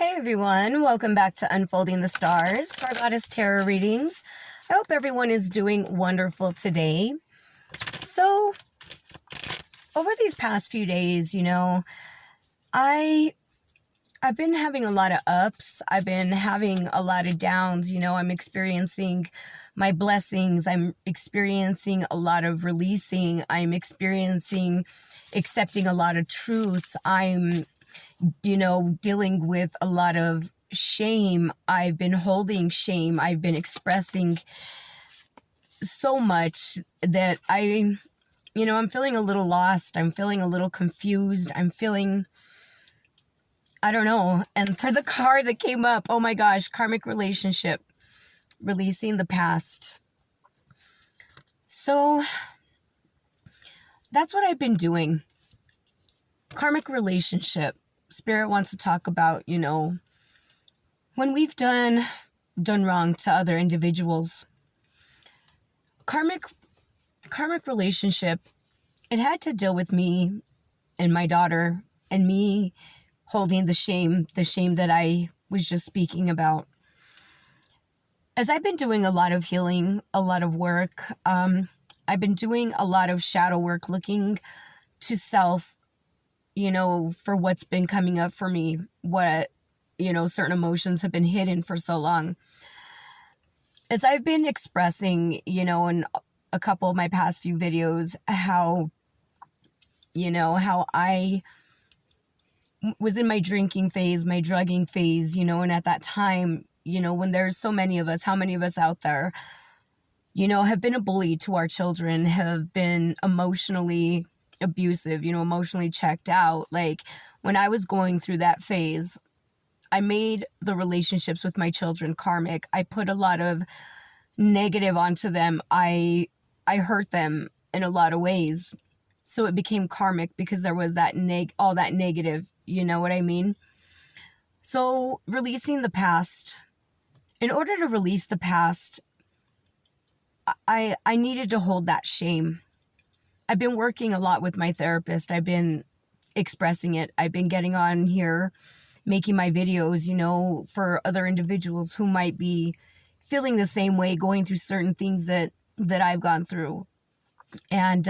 Hey everyone, welcome back to Unfolding the Stars, Star Goddess Tarot readings. I hope everyone is doing wonderful today. So, over these past few days, I've been having a lot of ups. I've been having a lot of downs. I'm experiencing my blessings. I'm experiencing a lot of releasing. I'm experiencing accepting a lot of truths. I'm dealing with a lot of shame. I've been holding shame. I've been expressing so much that I'm feeling a little lost. I'm feeling a little confused. I don't know. And for the card that came up, oh my gosh, karmic relationship, releasing the past. So that's what I've been doing. Karmic relationship. Spirit wants to talk about, when we've done wrong to other individuals. Karmic relationship, it had to deal with me and my daughter and me holding the shame that I was just speaking about. As I've been doing a lot of healing, a lot of work, I've been doing a lot of shadow work, looking to self, for what's been coming up for me, what, certain emotions have been hidden for so long. As I've been expressing, in a couple of my past few videos, how I was in my drinking phase, my drugging phase, and at that time, when there's so many of us, how many of us out there, have been a bully to our children, have been emotionally abusive, emotionally checked out. Like, when I was going through that phase, I made the relationships with my children karmic. I put a lot of negative onto them. I hurt them in a lot of ways. So it became karmic because there was that all that negative, you know what I mean? So releasing the past. In order to release the past, I needed to hold that shame. I've been working a lot with my therapist. I've been expressing it. I've been getting on here, making my videos, for other individuals who might be feeling the same way, going through certain things that I've gone through. And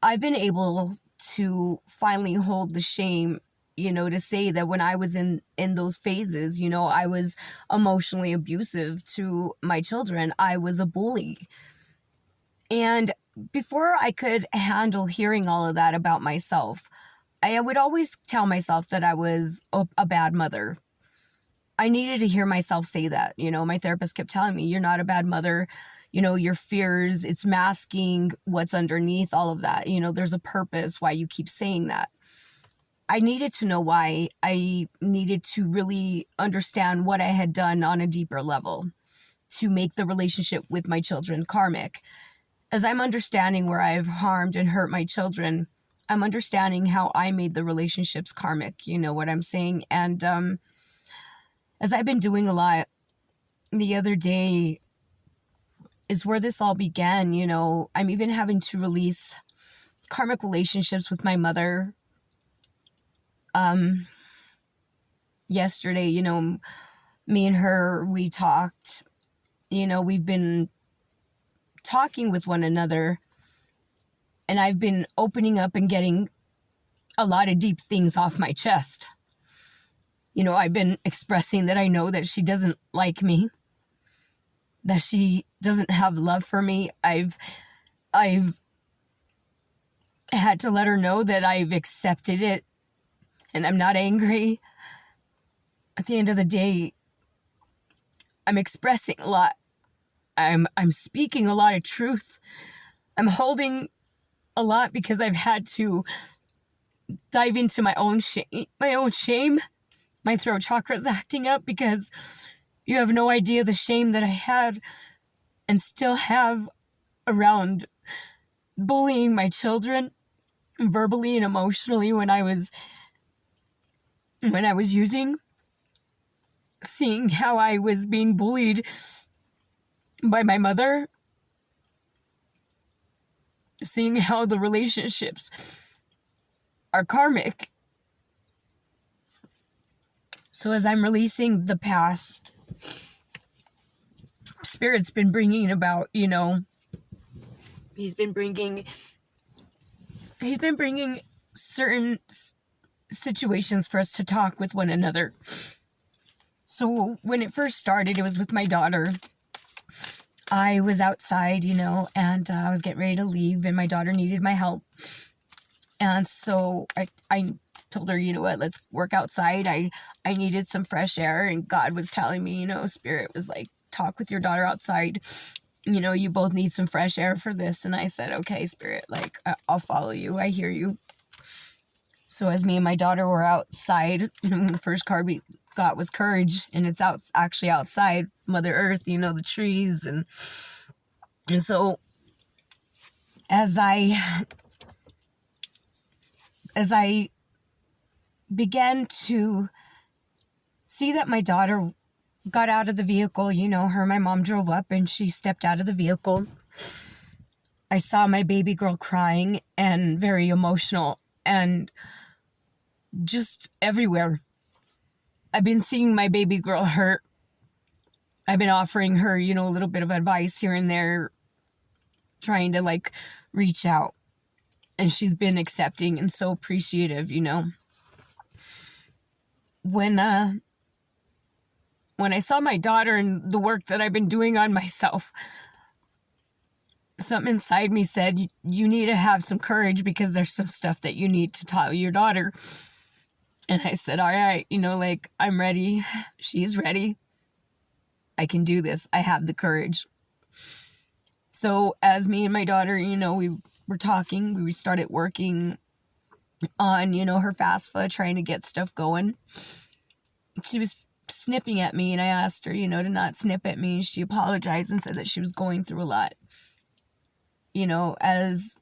I've been able to finally hold the shame, to say that when I was in those phases, I was emotionally abusive to my children. I was a bully. And before I could handle hearing all of that about myself, I would always tell myself that I was a bad mother. I needed to hear myself say that. My therapist kept telling me, you're not a bad mother. Your fears, it's masking what's underneath all of that. There's a purpose why you keep saying that. I needed to know why. I needed to really understand what I had done on a deeper level to make the relationship with my children karmic. As I'm understanding where I've harmed and hurt my children, I'm understanding how I made the relationships karmic, you know what I'm saying? And as I've been doing a lot, the other day is where this all began. I'm even having to release karmic relationships with my mother. Yesterday, me and her, we talked, we've been talking with one another, and I've been opening up and getting a lot of deep things off my chest. I've been expressing that I know that she doesn't like me, that she doesn't have love for me. I've had to let her know that I've accepted it and I'm not angry. At the end of the day, I'm expressing a lot. I'm speaking a lot of truth. I'm holding a lot because I've had to dive into my own shame. My throat chakra is acting up because you have no idea the shame that I had and still have around bullying my children verbally and emotionally when I was using, seeing how I was being bullied by my mother, seeing how the relationships are karmic. So as I'm releasing the past, Spirit's been bringing about, he's been bringing certain situations for us to talk with one another. So when it first started, it was with my daughter. I was outside, and I was getting ready to leave, and my daughter needed my help. And so I told her, you know what, let's work outside. I needed some fresh air, and God was telling me, Spirit was like, talk with your daughter outside. You both need some fresh air for this. And I said, okay, Spirit, like, I'll follow you. I hear you. So as me and my daughter were outside, the first card we got was courage, and it's actually outside, Mother Earth, the trees. And so as I began to see that my daughter got out of the vehicle, her and my mom drove up, and she stepped out of the vehicle. I saw my baby girl crying and very emotional and just everywhere. I've been seeing my baby girl hurt. I've been offering her, a little bit of advice here and there, trying to like reach out. And she's been accepting and so appreciative, When I saw my daughter and the work that I've been doing on myself, something inside me said, you need to have some courage, because there's some stuff that you need to tell your daughter. And I said, all right, I'm ready. She's ready. I can do this. I have the courage. So as me and my daughter, we were talking, we started working on, her FAFSA, trying to get stuff going. She was snipping at me, and I asked her, to not snip at me. She apologized and said that she was going through a lot. As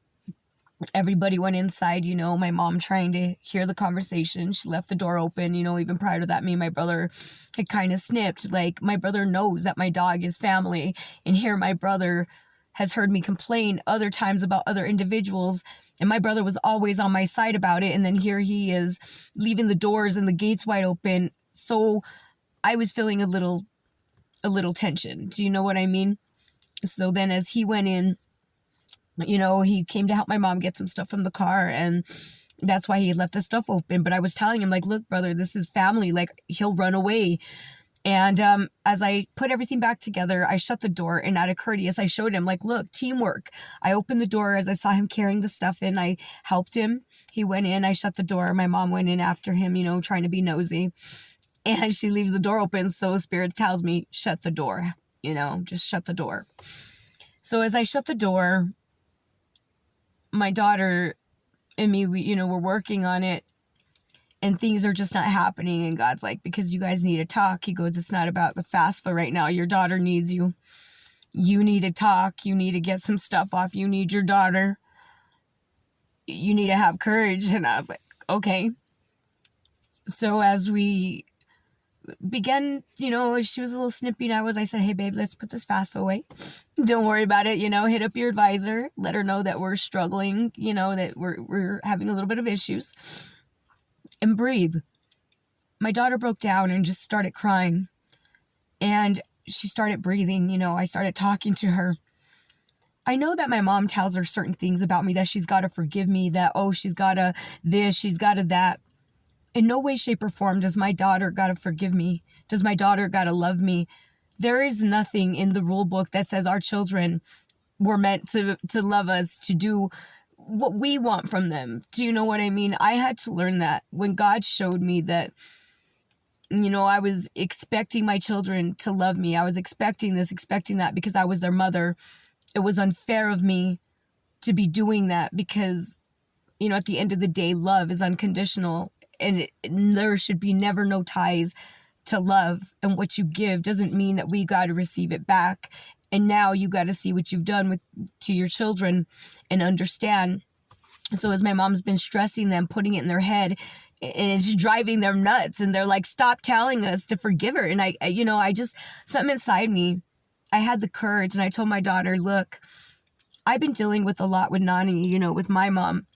everybody went inside, my mom trying to hear the conversation, she left the door open. Even prior to that, me and my brother had kind of snipped. Like, my brother knows that my dog is family, and here my brother has heard me complain other times about other individuals, and my brother was always on my side about it, and then here he is leaving the doors and the gates wide open. So I was feeling a little tension. Do you know what I mean? So then as he went in, he came to help my mom get some stuff from the car, and that's why he left the stuff open. But I was telling him, like, look, brother, this is family. Like, he'll run away. And as I put everything back together, I shut the door, and out of courteous, I showed him, like, look, teamwork. I opened the door as I saw him carrying the stuff in. I helped him. He went in. I shut the door. My mom went in after him, trying to be nosy. And she leaves the door open. So Spirit tells me, shut the door, just shut the door. So as I shut the door, my daughter and me, we're working on it, and things are just not happening. And God's like, because you guys need to talk. He goes, it's not about the FAFSA right now. Your daughter needs you. You need to talk. You need to get some stuff off. You need your daughter. You need to have courage. And I was like, okay. So as we began, she was a little snippy, and I said, hey, babe, let's put this FAFSA away. Don't worry about it, hit up your advisor, let her know that we're struggling, that we're having a little bit of issues, and breathe. My daughter broke down and just started crying, and she started breathing. I started talking to her. I know that my mom tells her certain things about me, that she's got to forgive me, that, she's got to this, she's got to that. In no way, shape, or form does my daughter gotta forgive me. Does my daughter gotta love me? There is nothing in the rule book that says our children were meant to love us, to do what we want from them. Do you know what I mean? I had to learn that when God showed me that, I was expecting my children to love me. I was expecting this, expecting that, because I was their mother. It was unfair of me to be doing that, because, at the end of the day, love is unconditional. And there should be never no ties to love. And what you give doesn't mean that we got to receive it back. And now you got to see what you've done to your children and understand. So as my mom's been stressing them, putting it in their head, and it's driving them nuts. And they're like, stop telling us to forgive her. And I just, something inside me, I had the courage, and I told my daughter, look, I've been dealing with a lot with Nani, with my mom.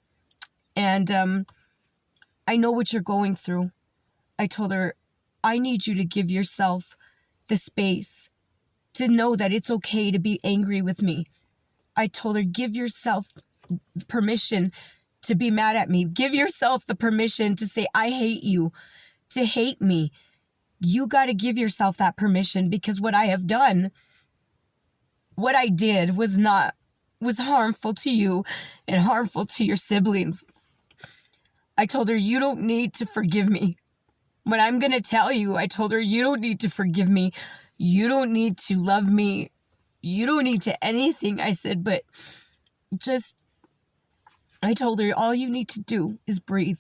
And I know what you're going through. I told her, I need you to give yourself the space to know that it's okay to be angry with me. I told her, give yourself permission to be mad at me. Give yourself the permission to say, I hate you, to hate me. You got to give yourself that permission, because what I have done, what I did was harmful to you and harmful to your siblings. I told her, you don't need to forgive me. What I'm going to tell you, I told her, you don't need to forgive me. You don't need to love me. You don't need to anything. I said, but I told her, all you need to do is breathe.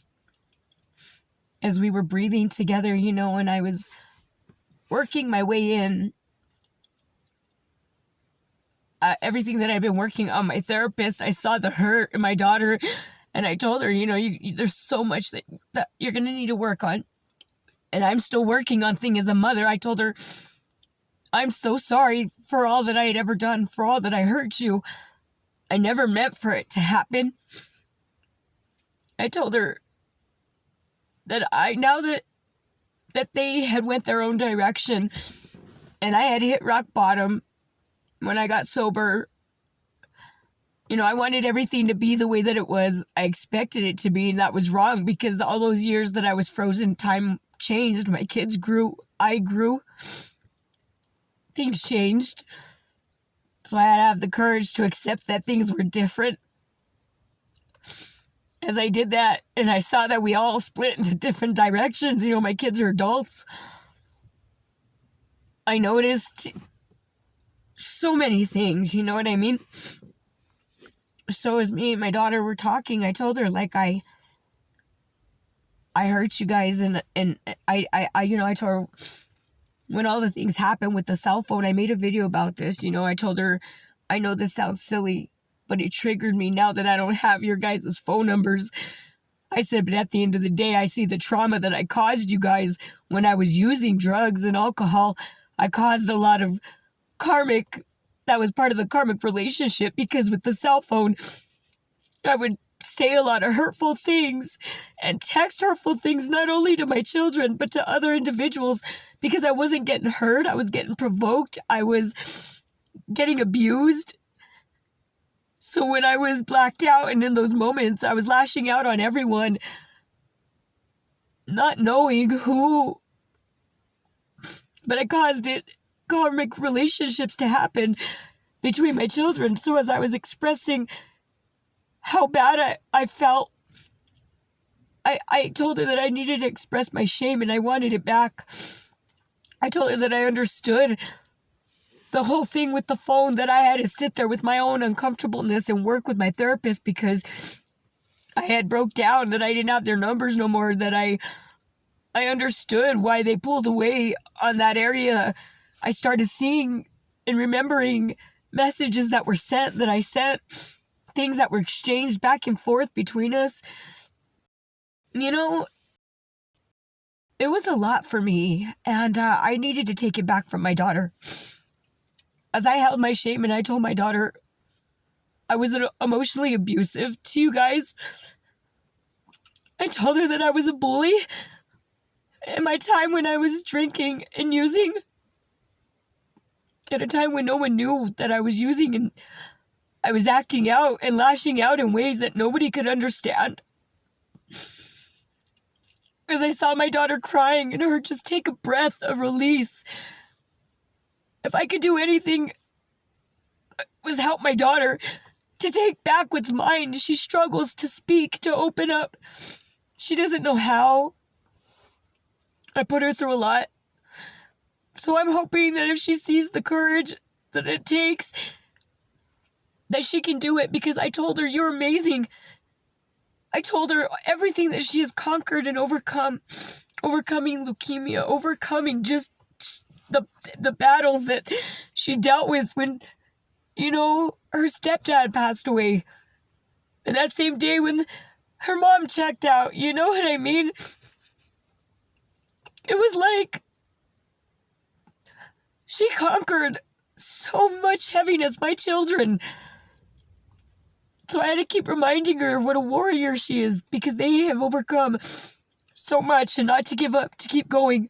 As we were breathing together, and I was working my way in, everything that I've been working on my therapist, I saw the hurt in my daughter, and I told her, there's so much that you're going to need to work on. And I'm still working on things as a mother. I told her, I'm so sorry for all that I had ever done, for all that I hurt you. I never meant for it to happen. I told her that now that they had went their own direction and I had hit rock bottom when I got sober, I wanted everything to be the way that it was. I expected it to be, and that was wrong, because all those years that I was frozen, time changed. My kids grew. I grew. Things changed. So I had to have the courage to accept that things were different. As I did that, and I saw that we all split into different directions, my kids are adults, I noticed so many things, you know what I mean? So as me and my daughter were talking, I told her, like, I hurt you guys, and I told her, when all the things happened with the cell phone, I made a video about this, I told her, I know this sounds silly, but it triggered me now that I don't have your guys' phone numbers. I said, but at the end of the day, I see the trauma that I caused you guys when I was using drugs and alcohol. I caused a lot of that was part of the karmic relationship, because with the cell phone, I would say a lot of hurtful things and text hurtful things, not only to my children, but to other individuals, because I wasn't getting hurt. I was getting provoked. I was getting abused. So when I was blacked out and in those moments, I was lashing out on everyone, not knowing who, but I caused karmic relationships to happen between my children. So as I was expressing how bad I felt, I told her that I needed to express my shame and I wanted it back. I told her that I understood the whole thing with the phone, that I had to sit there with my own uncomfortableness and work with my therapist, because I had broke down, that I didn't have their numbers no more, that I understood why they pulled away on that area. I started seeing and remembering messages that were sent, that I sent, things that were exchanged back and forth between us. It was a lot for me, and I needed to take it back from my daughter. As I held my shame and I told my daughter I was emotionally abusive to you guys, I told her that I was a bully in my time when I was drinking and using, at a time when no one knew that I was using, and I was acting out and lashing out in ways that nobody could understand. As I saw my daughter crying and her just take a breath of release, if I could do anything, it was help my daughter to take back what's mine. She struggles to speak, to open up. She doesn't know how. I put her through a lot. So I'm hoping that if she sees the courage that it takes, that she can do it, because I told her, you're amazing. I told her everything that she has conquered and overcome, overcoming leukemia, overcoming just the battles that she dealt with when, her stepdad passed away. And that same day when her mom checked out, you know what I mean? It was like she conquered so much heaviness, my children. So I had to keep reminding her of what a warrior she is, because they have overcome so much, and not to give up, to keep going.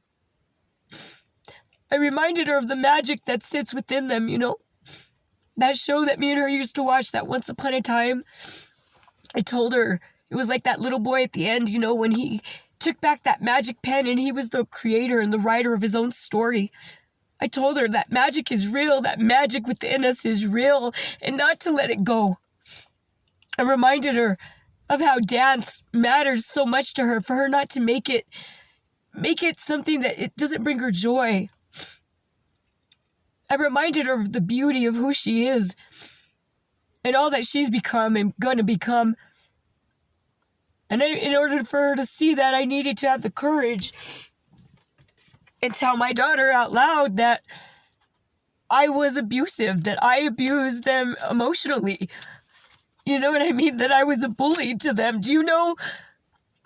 I reminded her of the magic that sits within them, you know? That show that me and her used to watch, that Once Upon a Time. I told her it was like that little boy at the end, you know, when he took back that magic pen and he was the creator and the writer of his own story. I told her that magic is real, that magic within us is real, and not to let it go. I reminded her of how dance matters so much to her, for her not to make it something that it doesn't bring her joy. I reminded her of the beauty of who she is and all that she's become and gonna become. And in order for her to see that, I needed to have the courage and tell my daughter out loud that I was abusive, that I abused them emotionally. You know what I mean? That I was a bully to them. Do you know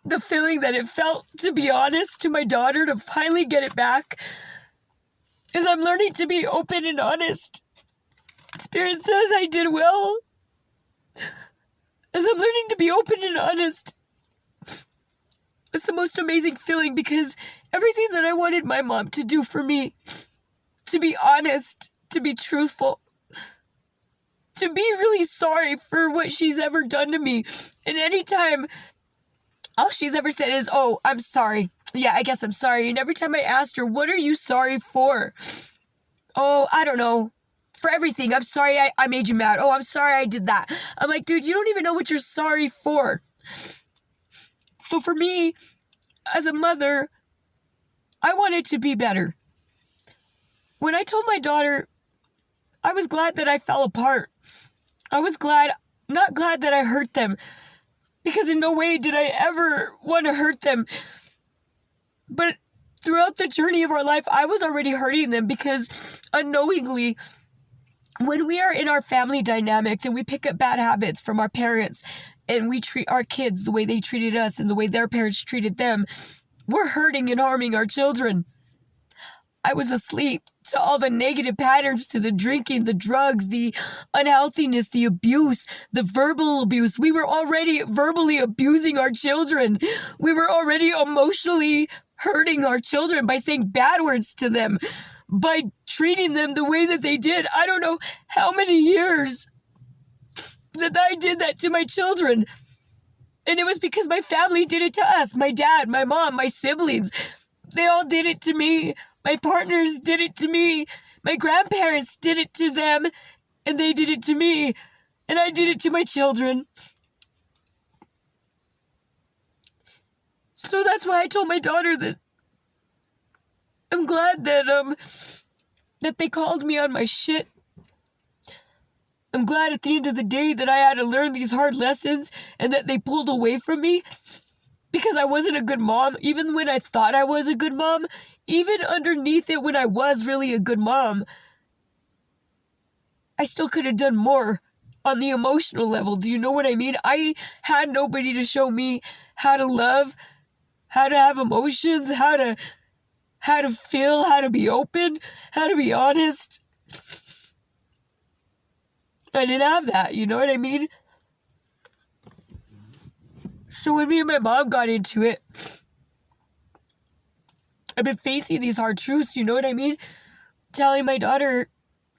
the feeling that it felt to be honest to my daughter, to finally get it back? As I'm learning to be open and honest, Spirit says I did well. As I'm learning to be open and honest, it's the most amazing feeling, because everything that I wanted my mom to do for me, to be honest, to be truthful, to be really sorry for what she's ever done to me. And anytime all she's ever said is, "Oh, I'm sorry. Yeah, I guess I'm sorry." And every time I asked her, "What are you sorry for?" "Oh, I don't know. For everything. I'm sorry I made you mad. Oh, I'm sorry I did that." I'm like, dude, you don't even know what you're sorry for. So for me, as a mother, I wanted to be better. When I told my daughter, I was glad that I fell apart. I was not glad that I hurt them, because in no way did I ever want to hurt them. But throughout the journey of our life, I was already hurting them, because unknowingly, when we are in our family dynamics and we pick up bad habits from our parents and we treat our kids the way they treated us and the way their parents treated them, we're hurting and harming our children. I was asleep to all the negative patterns, to the drinking, the drugs, the unhealthiness, the abuse, the verbal abuse. We were already verbally abusing our children. We were already emotionally hurting our children by saying bad words to them, by treating them the way that they did. I don't know how many years that I did that to my children. And it was because my family did it to us. My dad, my mom, my siblings, they all did it to me. My partners did it to me. My grandparents did it to them, and they did it to me. And I did it to my children. So that's why I told my daughter that I'm glad that they called me on my shit. I'm glad at the end of the day that I had to learn these hard lessons and that they pulled away from me, because I wasn't a good mom. Even when I thought I was a good mom, even underneath it when I was really a good mom, I still could have done more on the emotional level. Do you know what I mean? I had nobody to show me how to love, how to have emotions, how to feel, how to be open, how to be honest. I didn't have that, you know what I mean? So when me and my mom got into it, I've been facing these hard truths, you know what I mean? Telling my daughter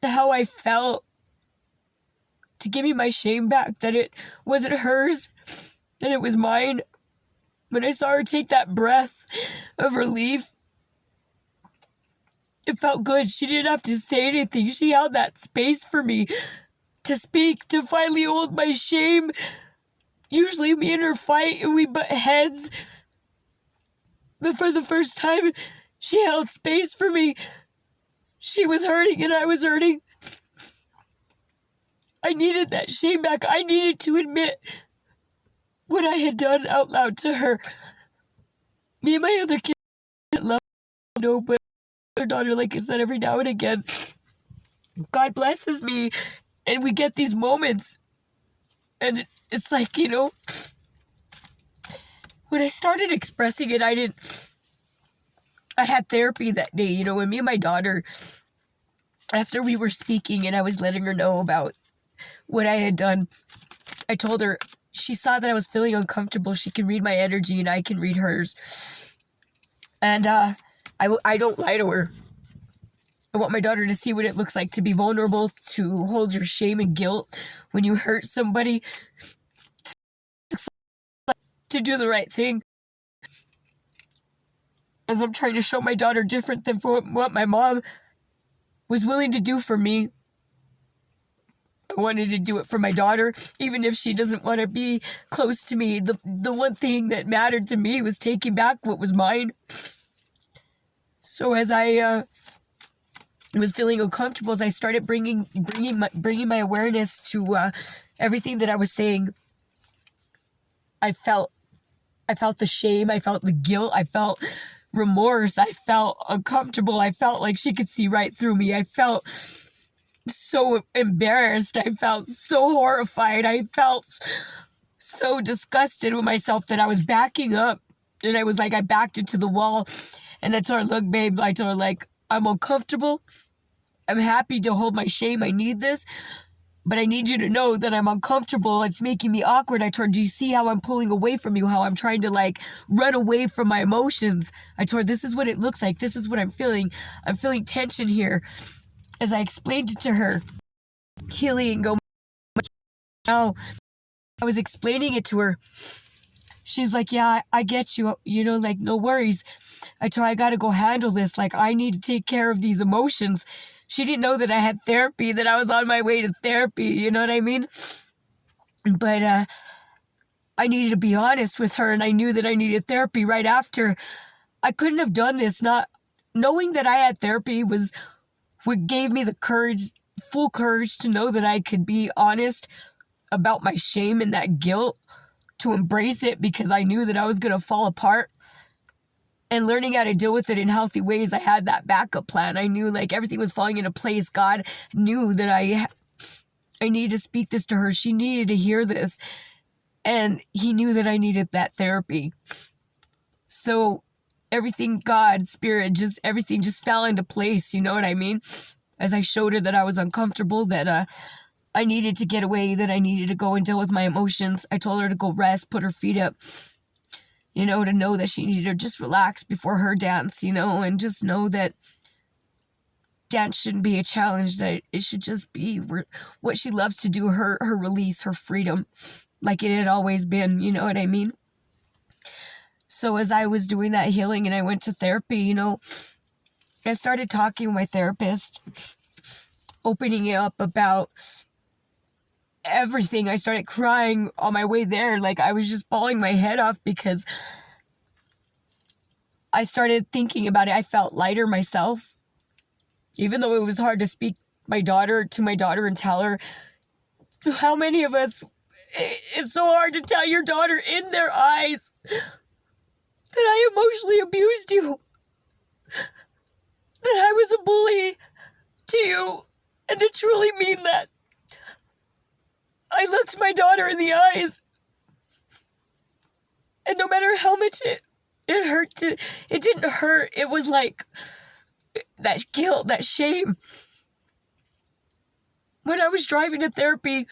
how I felt, to give me my shame back, that it wasn't hers, that it was mine. When I saw her take that breath of relief, it felt good. She didn't have to say anything. She held that space for me to speak, to finally hold my shame. Usually me and her fight and we butt heads. But for the first time, she held space for me. She was hurting and I was hurting. I needed that shame back. I needed to admit what I had done out loud to her. Me and my other kids didn't love her, no, but her daughter, like I said, every now and again, God blesses me and we get these moments. And it's like, you know, when I started expressing it, I had therapy that day, you know, when me and my daughter, after we were speaking and I was letting her know about what I had done, I told her, she saw that I was feeling uncomfortable. She can read my energy and I can read hers. And I I don't lie to her. I want my daughter to see what it looks like to be vulnerable, to hold your shame and guilt when you hurt somebody, to do the right thing. As I'm trying to show my daughter different than for what my mom was willing to do for me. I wanted to do it for my daughter, even if she doesn't want to be close to me. The one thing that mattered to me was taking back what was mine. So as I was feeling uncomfortable, as I started bringing my awareness to everything that I was saying, I felt the shame, I felt the guilt, I felt remorse, I felt uncomfortable, I felt like she could see right through me, I felt so embarrassed, I felt so horrified, I felt so disgusted with myself that I was backing up, and I backed into the wall, and I told her, look, babe, I told her, like, I'm uncomfortable, I'm happy to hold my shame, I need this, but I need you to know that I'm uncomfortable. It's making me awkward. I told her, do you see how I'm pulling away from you? How I'm trying to like run away from my emotions? I told her, this is what it looks like. This is what I'm feeling. I'm feeling tension here. As I explained it to her, healing, go. Now, I was explaining it to her. She's like, yeah, I get you. You know, like, no worries. I told her, I got to go handle this. Like, I need to take care of these emotions. She didn't know that I had therapy, that I was on my way to therapy, you know what I mean? But I needed to be honest with her, and I knew that I needed therapy right after. I couldn't have done this. Not knowing that I had therapy was what gave me the courage, full courage to know that I could be honest about my shame and that guilt, to embrace it, because I knew that I was going to fall apart. And learning how to deal with it in healthy ways, I had that backup plan. I knew like everything was falling into place. God knew that I needed to speak this to her. She needed to hear this. And he knew that I needed that therapy. So everything, God, Spirit, everything just fell into place. You know what I mean? As I showed her that I was uncomfortable, that I needed to get away, that I needed to go and deal with my emotions. I told her to go rest, put her feet up. You know, to know that she needed to just relax before her dance, you know, and just know that dance shouldn't be a challenge, that it should just be what she loves to do, her release, her freedom, like it had always been, you know what I mean? So as I was doing that healing and I went to therapy, you know, I started talking with my therapist, opening it up about everything. I started crying on my way there. Like, I was just bawling my head off because I started thinking about it. I felt lighter myself, even though it was hard to speak to my daughter and tell her. How many of us, it's so hard to tell your daughter in their eyes that I emotionally abused you, that I was a bully to you, and to truly mean that. I looked my daughter in the eyes, and no matter how much it hurt, it didn't hurt. It was like that guilt, that shame. When I was driving to therapy,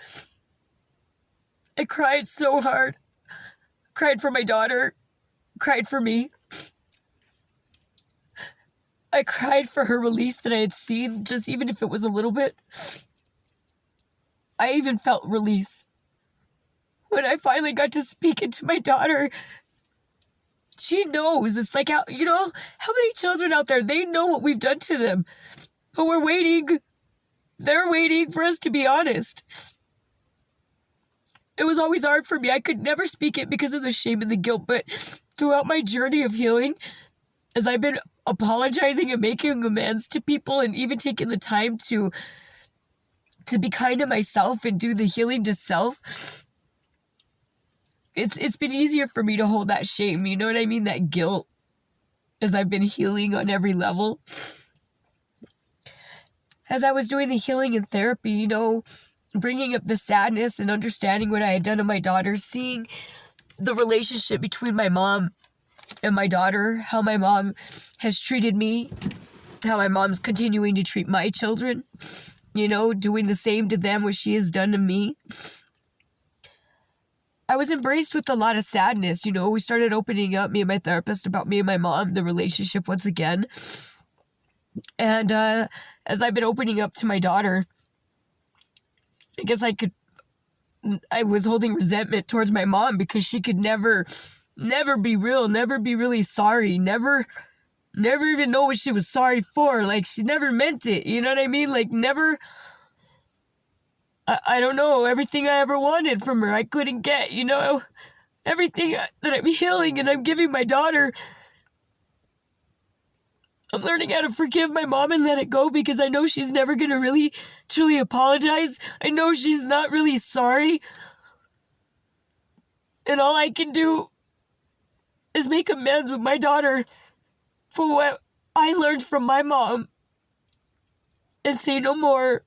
I cried so hard. Cried for my daughter, cried for me. I cried for her release that I had seen, just even if it was a little bit. I even felt release. When I finally got to speak it to my daughter, she knows. It's like, how many children out there, they know what we've done to them. But we're waiting. They're waiting for us to be honest. It was always hard for me. I could never speak it because of the shame and the guilt. But throughout my journey of healing, as I've been apologizing and making amends to people and even taking the time to be kind to myself and do the healing to self, it's been easier for me to hold that shame, you know what I mean, that guilt, as I've been healing on every level. As I was doing the healing and therapy, you know, bringing up the sadness and understanding what I had done to my daughter, seeing the relationship between my mom and my daughter, how my mom has treated me, how my mom's continuing to treat my children, you know, doing the same to them what she has done to me. I was embraced with a lot of sadness. You know, we started opening up, me and my therapist, about me and my mom, the relationship once again. And as I've been opening up to my daughter, I guess I was holding resentment towards my mom because she could never be real, never be really sorry, never even know what she was sorry for. Like, she never meant it, you know what I mean? Like, never, I don't know, everything I ever wanted from her, I couldn't get, you know? Everything that I'm healing and I'm giving my daughter, I'm learning how to forgive my mom and let it go because I know she's never going to really, truly apologize. I know she's not really sorry. And all I can do is make amends with my daughter for what I learned from my mom and say no more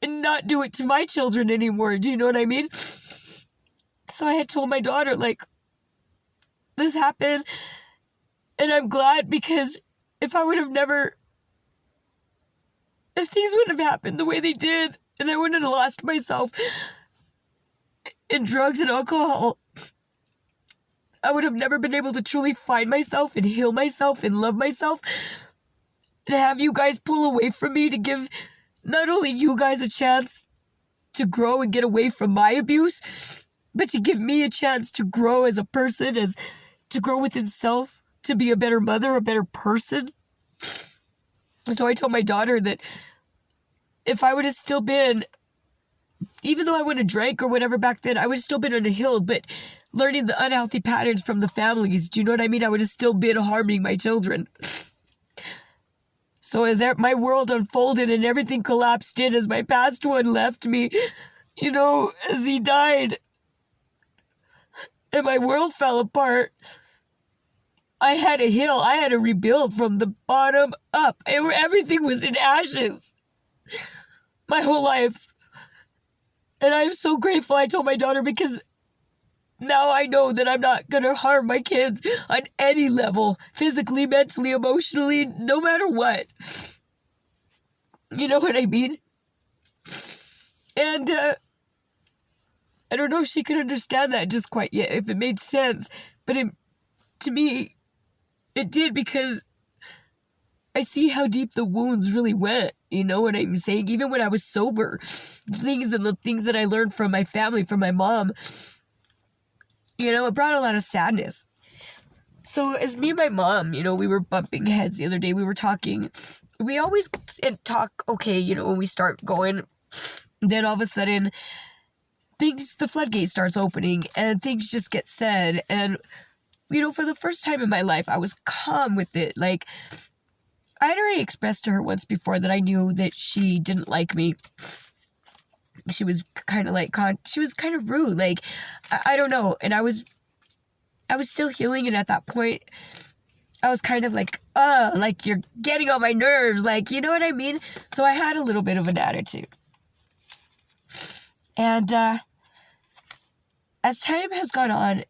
and not do it to my children anymore. Do you know what I mean? So I had told my daughter, like, this happened, and I'm glad because if things wouldn't have happened the way they did, and I wouldn't have lost myself in drugs and alcohol, I would have never been able to truly find myself and heal myself and love myself. To have you guys pull away from me to give not only you guys a chance to grow and get away from my abuse, but to give me a chance to grow as a person, as to grow within self, to be a better mother, a better person. So I told my daughter that if I would have still been, even though I would have drank or whatever back then, I would have still been on a hill, but learning the unhealthy patterns from the families, do you know what I mean? I would have still been harming my children. So as my world unfolded and everything collapsed in, as my past one left me, you know, as he died, and my world fell apart, I had to heal. I had to rebuild from the bottom up. Everything was in ashes. My whole life. And I'm so grateful I told my daughter, because now I know that I'm not going to harm my kids on any level, physically, mentally, emotionally, no matter what. You know what I mean? And I don't know if she could understand that just quite yet, if it made sense. But to me, it did, because I see how deep the wounds really went. You know what I'm saying? Even when I was sober, the things that I learned from my family, from my mom, you know, it brought a lot of sadness. So as me and my mom, you know, we were bumping heads the other day, we were talking. We always talk, okay, you know, when we start going, then all of a sudden, the floodgate starts opening and things just get said. And, you know, for the first time in my life, I was calm with it. Like, I had already expressed to her once before that I knew that she didn't like me. She was kind of like, she was kind of rude. Like, I don't know. And I was still healing. And at that point, I was kind of like, like, you're getting on my nerves. Like, you know what I mean? So I had a little bit of an attitude. And as time has gone on,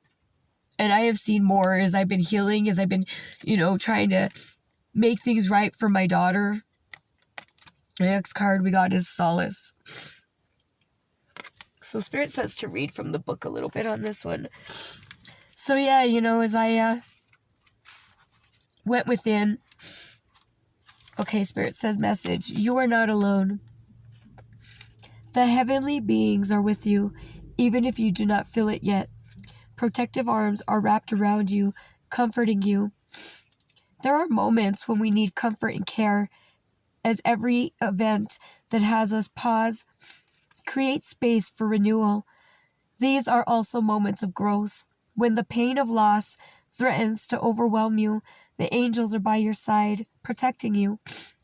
and I have seen more as I've been healing, as I've been, you know, trying to make things right for my daughter. The next card we got is Solace. So Spirit says to read from the book a little bit on this one. So yeah, you know, as I went within, okay, Spirit says message, you are not alone. The heavenly beings are with you, even if you do not feel it yet. Protective arms are wrapped around you, comforting you. There are moments when we need comfort and care, as every event that has us pause creates space for renewal. These are also moments of growth. When the pain of loss threatens to overwhelm you, the angels are by your side, protecting you.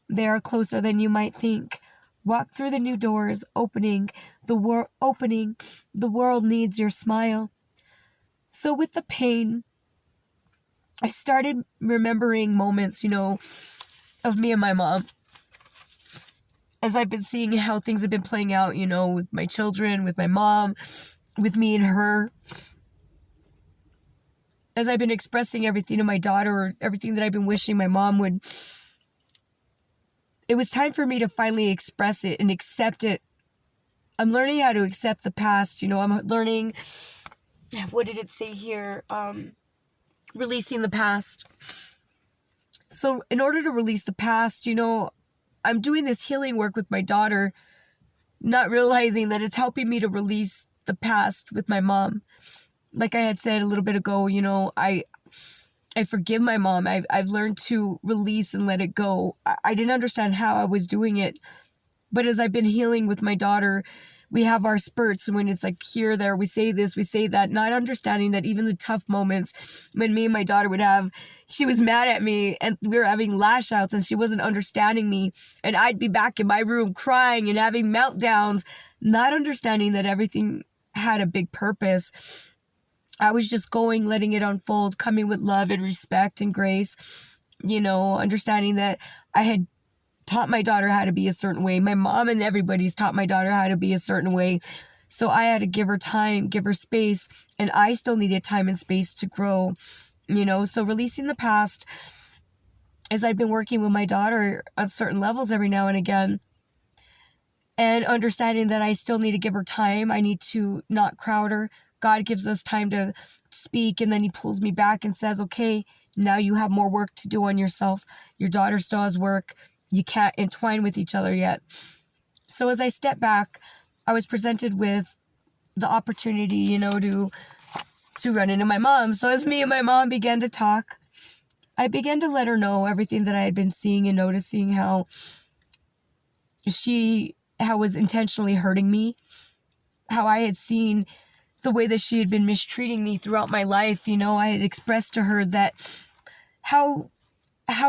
They are closer than you might think. Walk through the new doors, opening. The world needs your smile. So with the pain, I started remembering moments, you know, of me and my mom. As I've been seeing how things have been playing out, you know, with my children, with my mom, with me and her. As I've been expressing everything to my daughter, everything that I've been wishing my mom would. It was time for me to finally express it and accept it. I'm learning how to accept the past, you know, I'm learning what did it say here? Releasing the past. So in order to release the past, I'm doing this healing work with my daughter, not realizing that it's helping me to release the past with my mom. Like I had said a little bit ago, I forgive my mom. I've learned to release and let it go. I didn't understand how I was doing it. But as I've been healing with my daughter, we have our spurts, and when it's like here, there, we say this, we say that, not understanding that even the tough moments when me and my daughter she was mad at me and we were having lash outs and she wasn't understanding me. And I'd be back in my room crying and having meltdowns, not understanding that everything had a big purpose. I was just going, letting it unfold, coming with love and respect and grace, understanding that I had taught my daughter how to be a certain way. My mom and everybody's taught my daughter how to be a certain way. So I had to give her time, give her space, and I still needed time and space to grow, So releasing the past, as I've been working with my daughter at certain levels every now and again, and understanding that I still need to give her time. I need to not crowd her. God gives us time to speak, and then he pulls me back and says, okay, now you have more work to do on yourself. Your daughter still has work. You can't entwine with each other yet. So as I step back, I was presented with the opportunity, to run into my mom. So as me and my mom began to talk, I began to let her know everything that I had been seeing and noticing, how was intentionally hurting me, how I had seen the way that she had been mistreating me throughout my life. I had expressed to her that how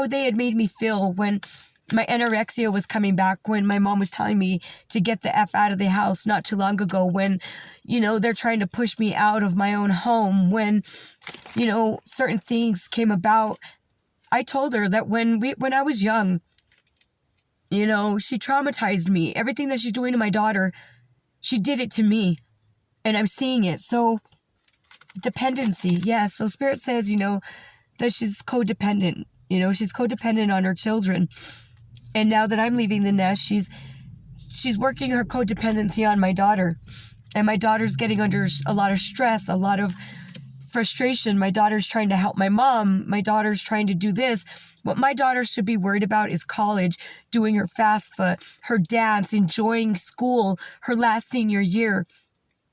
they had made me feel when my anorexia was coming back, when my mom was telling me to get the F out of the house not too long ago, when, they're trying to push me out of my own home, when, certain things came about. I told her that when I was young, she traumatized me. Everything that she's doing to my daughter, she did it to me, and I'm seeing it. So dependency, yes. So Spirit says, that she's codependent. She's codependent on her children. And now that I'm leaving the nest, she's working her codependency on my daughter. And my daughter's getting under a lot of stress, a lot of frustration. My daughter's trying to help my mom. My daughter's trying to do this. What my daughter should be worried about is college, doing her FAFSA, her dance, enjoying school, her last senior year.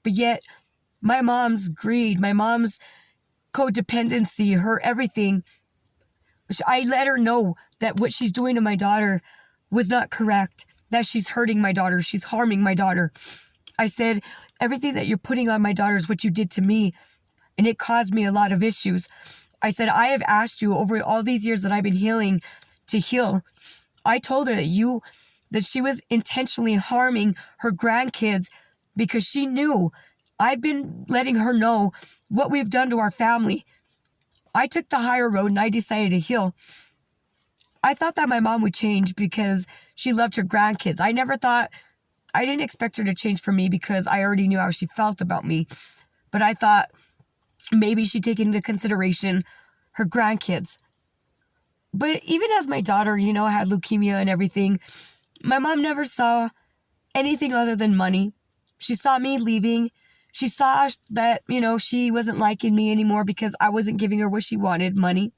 But yet, my mom's greed, my mom's codependency, her everything, I let her know that what she's doing to my daughter was not correct, that she's hurting my daughter, she's harming my daughter. I said, everything that you're putting on my daughter is what you did to me, and it caused me a lot of issues. I said, I have asked you over all these years that I've been healing to heal. I told her that she was intentionally harming her grandkids because she knew. I've been letting her know what we've done to our family. I took the higher road and I decided to heal. I thought that my mom would change because she loved her grandkids. I didn't expect her to change for me because I already knew how she felt about me. But I thought maybe she'd take into consideration her grandkids. But even as my daughter, had leukemia and everything, my mom never saw anything other than money. She saw me leaving. She saw that, she wasn't liking me anymore because I wasn't giving her what she wanted, money.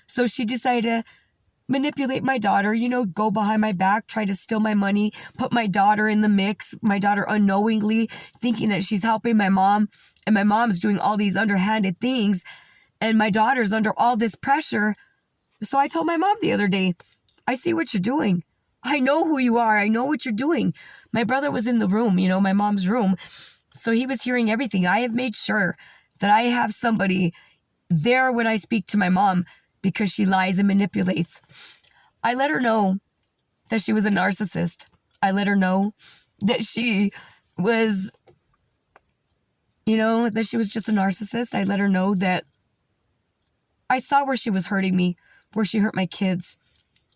So she decided to manipulate my daughter, go behind my back, try to steal my money, put my daughter in the mix, my daughter unknowingly thinking that she's helping my mom, and my mom's doing all these underhanded things, and my daughter's under all this pressure. So I told my mom the other day, I see what you're doing. I know who you are. I know what you're doing. My brother was in the room, my mom's room. So he was hearing everything. I have made sure that I have somebody there when I speak to my mom because she lies and manipulates. I let her know that she was a narcissist. I let her know that she was, that she was just a narcissist. I let her know that I saw where she was hurting me, where she hurt my kids.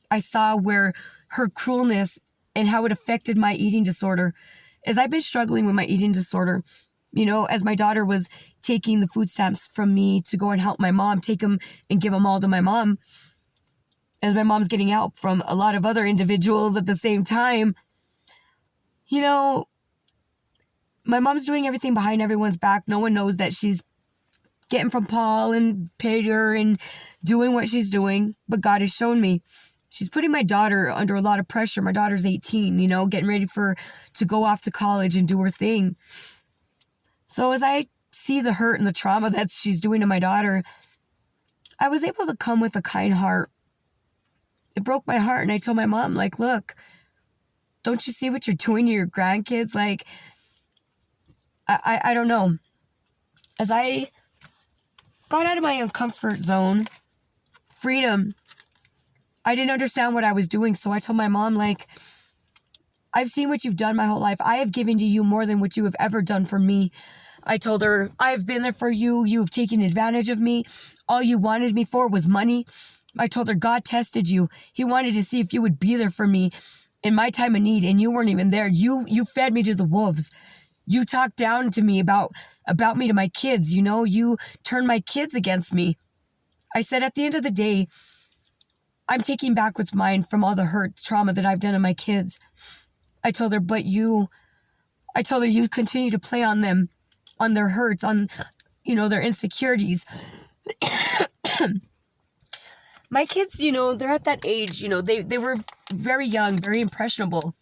I saw where her cruelness and how it affected my eating disorder. As I've been struggling with my eating disorder, as my daughter was taking the food stamps from me to go and help my mom, take them and give them all to my mom, as my mom's getting help from a lot of other individuals at the same time, my mom's doing everything behind everyone's back. No one knows that she's getting from Paul and Peter and doing what she's doing. But God has shown me. She's putting my daughter under a lot of pressure. My daughter's 18, getting ready to go off to college and do her thing. So as I see the hurt and the trauma that she's doing to my daughter, I was able to come with a kind heart. It broke my heart. And I told my mom, like, look, don't you see what you're doing to your grandkids? Like, I don't know. As I got out of my own comfort zone, freedom, I didn't understand what I was doing. So I told my mom, like, I've seen what you've done my whole life. I have given to you more than what you have ever done for me. I told her, I've been there for you. You have taken advantage of me. All you wanted me for was money. I told her, God tested you. He wanted to see if you would be there for me in my time of need, and you weren't even there. You fed me to the wolves. You talked down to me about me to my kids. You turned my kids against me. I said, at the end of the day, I'm taking back what's mine from all the hurt, trauma that I've done to my kids. I told her, you continue to play on them, on their hurts, on, their insecurities. My kids, they're at that age, they were very young, very impressionable.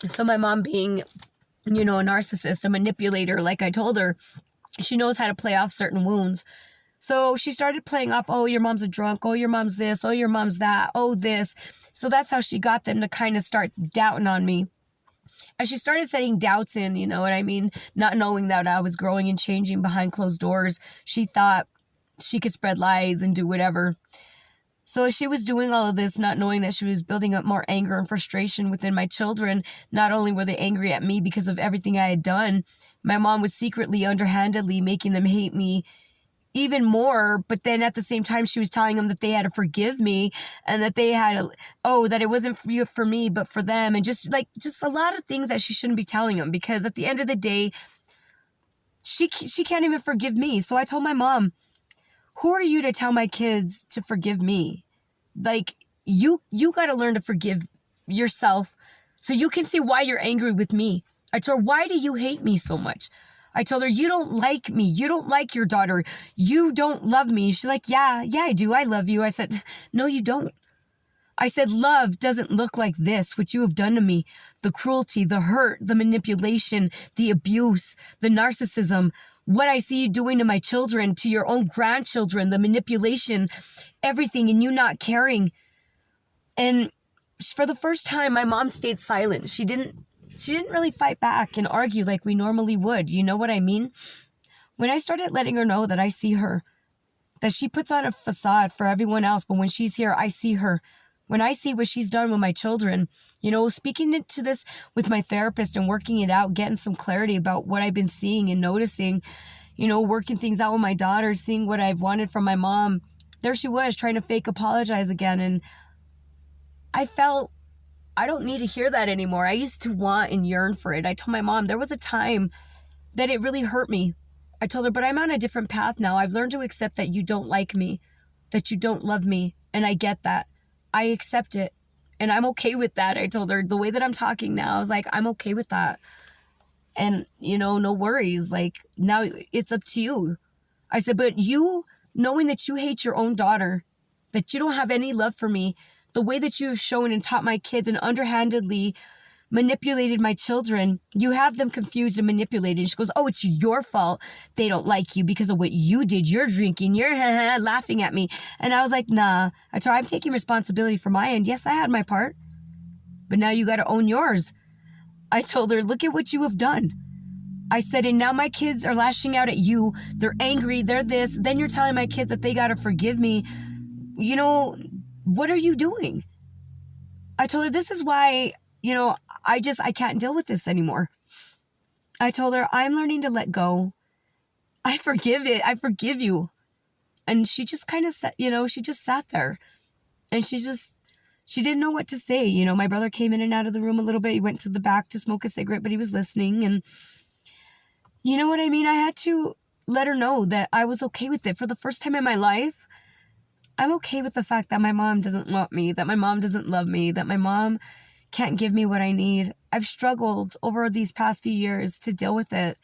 So my mom being, a narcissist, a manipulator, like I told her, she knows how to play off certain wounds. So she started playing off, oh, your mom's a drunk. Oh, your mom's this. Oh, your mom's that. Oh, this. So that's how she got them to kind of start doubting on me. As she started setting doubts in, you know what I mean? Not knowing that I was growing and changing behind closed doors, she thought she could spread lies and do whatever. So as she was doing all of this, not knowing that she was building up more anger and frustration within my children, not only were they angry at me because of everything I had done, my mom was secretly, underhandedly making them hate me even more. But then at the same time, she was telling them that they had to forgive me and that they had that it wasn't for me, but for them. And just a lot of things that she shouldn't be telling them, because at the end of the day, she can't even forgive me. So I told my mom, who are you to tell my kids to forgive me? Like, you got to learn to forgive yourself so you can see why you're angry with me. I told her, why do you hate me so much? I told her, you don't like me. You don't like your daughter. You don't love me. She's like, yeah, I do. I love you. I said, no, you don't. I said, love doesn't look like this, what you have done to me. The cruelty, the hurt, the manipulation, the abuse, the narcissism, what I see you doing to my children, to your own grandchildren, the manipulation, everything, and you not caring. And for the first time, my mom stayed silent. She didn't really fight back and argue like we normally would. You know what I mean? When I started letting her know that I see her, that she puts on a facade for everyone else, but when she's here, I see her. When I see what she's done with my children, speaking into this with my therapist and working it out, getting some clarity about what I've been seeing and noticing, working things out with my daughter, seeing what I've wanted from my mom. There she was trying to fake apologize again. And I felt I don't need to hear that anymore. I used to want and yearn for it. I told my mom there was a time that it really hurt me. I told her, but I'm on a different path now. I've learned to accept that you don't like me, that you don't love me. And I get that. I accept it. And I'm okay with that. I told her the way that I'm talking now, I was like, I'm okay with that. And, no worries. Like, now it's up to you. I said, but you, knowing that you hate your own daughter, that you don't have any love for me, the way that you have shown and taught my kids and underhandedly manipulated my children, you have them confused and manipulated. She goes, oh, it's your fault. They don't like you because of what you did. You're drinking. You're laughing at me. And I was like, nah. I told her, I'm taking responsibility for my end. Yes, I had my part. But now you got to own yours. I told her, look at what you have done. I said, and now my kids are lashing out at you. They're angry. They're this. Then you're telling my kids that they got to forgive me. What are you doing? I told her, this is why, I can't deal with this anymore. I told her, I'm learning to let go. I forgive it. I forgive you. And she just kind of sat, she just sat there. And she didn't know what to say. My brother came in and out of the room a little bit. He went to the back to smoke a cigarette, but he was listening. And you know what I mean? I had to let her know that I was okay with it. For the first time in my life, I'm okay with the fact that my mom doesn't want me, that my mom doesn't love me, that my mom can't give me what I need. I've struggled over these past few years to deal with it.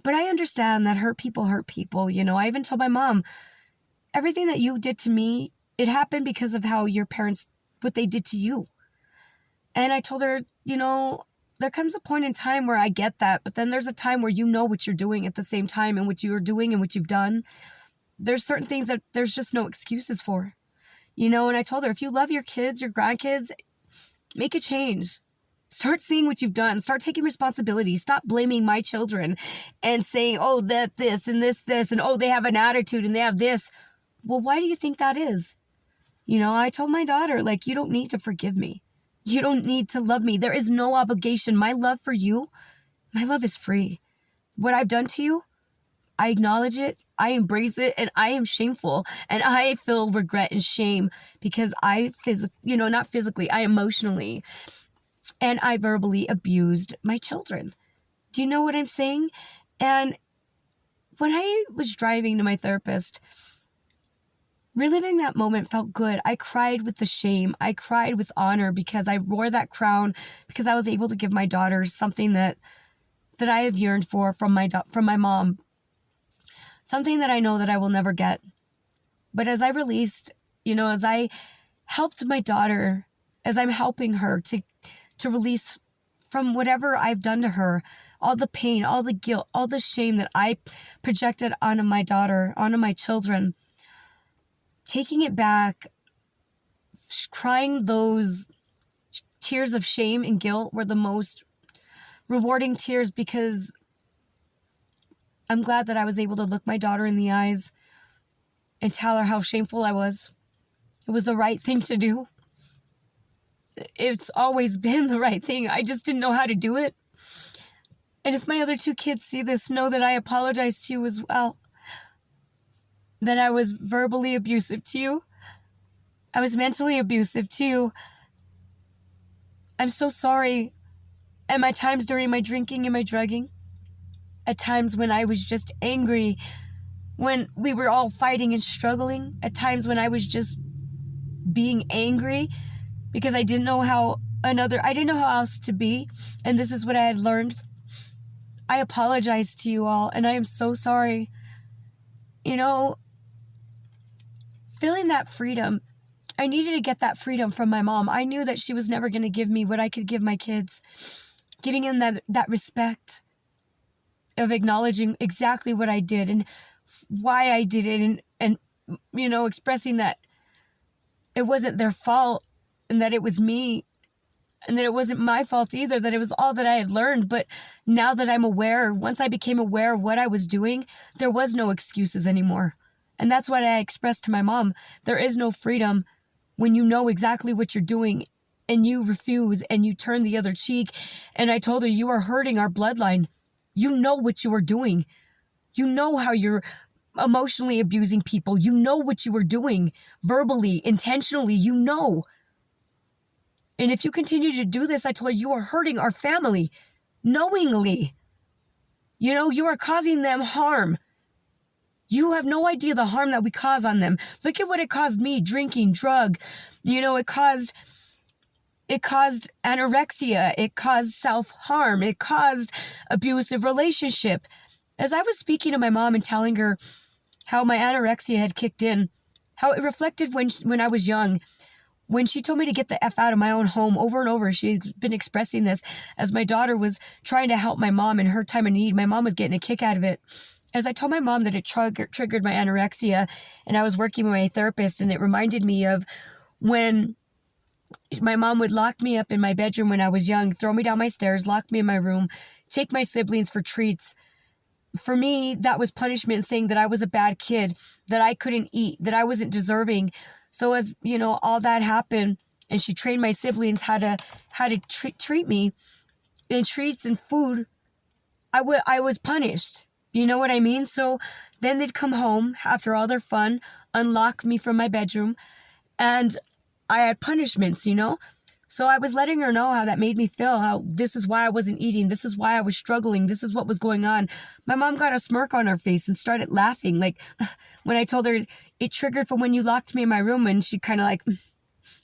But I understand that hurt people hurt people. You know, I even told my mom, everything that you did to me, it happened because of how your parents, what they did to you. And I told her, you know, there comes a point in time where I get that, but then there's a time where you know what you're doing at the same time and what you're doing and what you've done. There's certain things that there's just no excuses for, you know. And I told her, if you love your kids, your grandkids, make a change. Start seeing what you've done. Start taking responsibility. Stop blaming my children and saying, oh, that this and this, and oh, they have an attitude and they have this. Well, why do you think that is? You know, I told my daughter, like, you don't need to forgive me. You don't need to love me. There is no obligation. My love for you, my love is free. What I've done to you, I acknowledge it, I embrace it, and I am shameful. And I feel regret and shame because I not physically, I emotionally and I verbally abused my children. Do you know what I'm saying? And when I was driving to my therapist, reliving that moment felt good. I cried with the shame. I cried with honor because I wore that crown because I was able to give my daughters something that I have yearned for from my mom. Something that I know that I will never get. But as I released, you know, as I helped my daughter, as I'm helping her to release from whatever I've done to her, all the pain, all the guilt, all the shame that I projected onto my daughter, onto my children, taking it back, crying those tears of shame and guilt were the most rewarding tears because I'm glad that I was able to look my daughter in the eyes and tell her how shameful I was. It was the right thing to do. It's always been the right thing. I just didn't know how to do it. And if my other two kids see this, know that I apologize to you as well. That I was verbally abusive to you. I was mentally abusive to you. I'm so sorry. At my times during my drinking and my drugging. At times when I was just angry. When we were all fighting and struggling. At times when I was just being angry. Because I didn't know how else to be. And this is what I had learned. I apologize to you all. And I am so sorry. You know, feeling that freedom, I needed to get that freedom from my mom. I knew that she was never going to give me what I could give my kids. Giving them that respect of acknowledging exactly what I did and why I did it. And you know, expressing that it wasn't their fault and that it was me and that it wasn't my fault either, that it was all that I had learned. But now that I'm aware, once I became aware of what I was doing, there was no excuses anymore. And that's what I expressed to my mom. There is no freedom when you know exactly what you're doing and you refuse and you turn the other cheek. And I told her, you are hurting our bloodline. You know what you are doing. You know how you're emotionally abusing people. You know what you are doing verbally, intentionally, you know. And if you continue to do this, I told her, you are hurting our family knowingly. You know, you are causing them harm. You have no idea the harm that we cause on them. Look at what it caused me, drinking, drug. You know, it caused anorexia. It caused self-harm. It caused abusive relationship. As I was speaking to my mom and telling her how my anorexia had kicked in, how it reflected when I was young, when she told me to get the F out of my own home over and over, she's been expressing this as my daughter was trying to help my mom in her time of need. My mom was getting a kick out of it. As I told my mom that it triggered my anorexia, and I was working with my therapist, and it reminded me of when my mom would lock me up in my bedroom when I was young, throw me down my stairs, lock me in my room, take my siblings for treats. For me, that was punishment, saying that I was a bad kid, that I couldn't eat, that I wasn't deserving. So as, you know, all that happened, and she trained my siblings how to treat me in treats and food, I was punished. You know what I mean? So then they'd come home after all their fun, unlock me from my bedroom, and I had punishments, you know? So I was letting her know how that made me feel, how this is why I wasn't eating, this is why I was struggling, this is what was going on. My mom got a smirk on her face and started laughing. Like when I told her it triggered from when you locked me in my room, and she kind of like,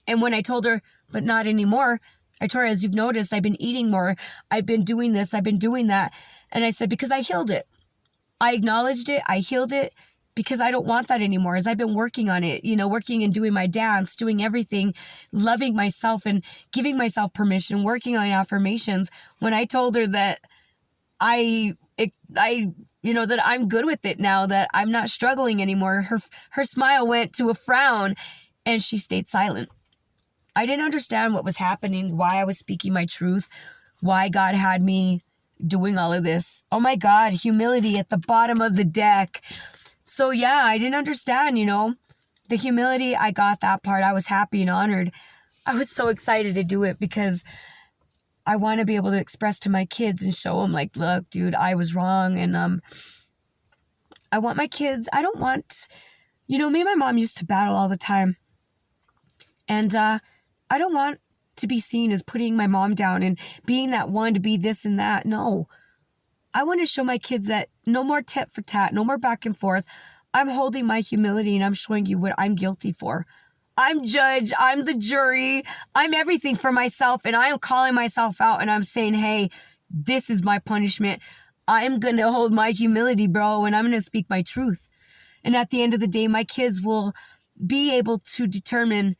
and when I told her, but not anymore, I told her, as you've noticed, I've been eating more. I've been doing this. I've been doing that. And I said, because I healed it. I acknowledged it. I healed it because I don't want that anymore. As I've been working on it, working and doing my dance, doing everything, loving myself and giving myself permission, working on affirmations. When I told her that that I'm good with it now, that I'm not struggling anymore, her smile went to a frown and she stayed silent. I didn't understand what was happening, why I was speaking my truth, why God had me doing all of this. Oh my God, humility at the bottom of the deck. So yeah, I didn't understand, the humility. I got that part. I was happy and honored. I was so excited to do it because I want to be able to express to my kids and show them like, look, dude, I was wrong. And I want my kids, I don't want, me and my mom used to battle all the time. And I don't want to be seen as putting my mom down and being that one to be this and that. No, I want to show my kids that no more tit for tat, no more back and forth. I'm holding my humility and I'm showing you what I'm guilty for. I'm judge, I'm the jury, I'm everything for myself, and I am calling myself out and I'm saying, hey, this is my punishment. I'm going to hold my humility, bro, and I'm going to speak my truth. And at the end of the day, my kids will be able to determine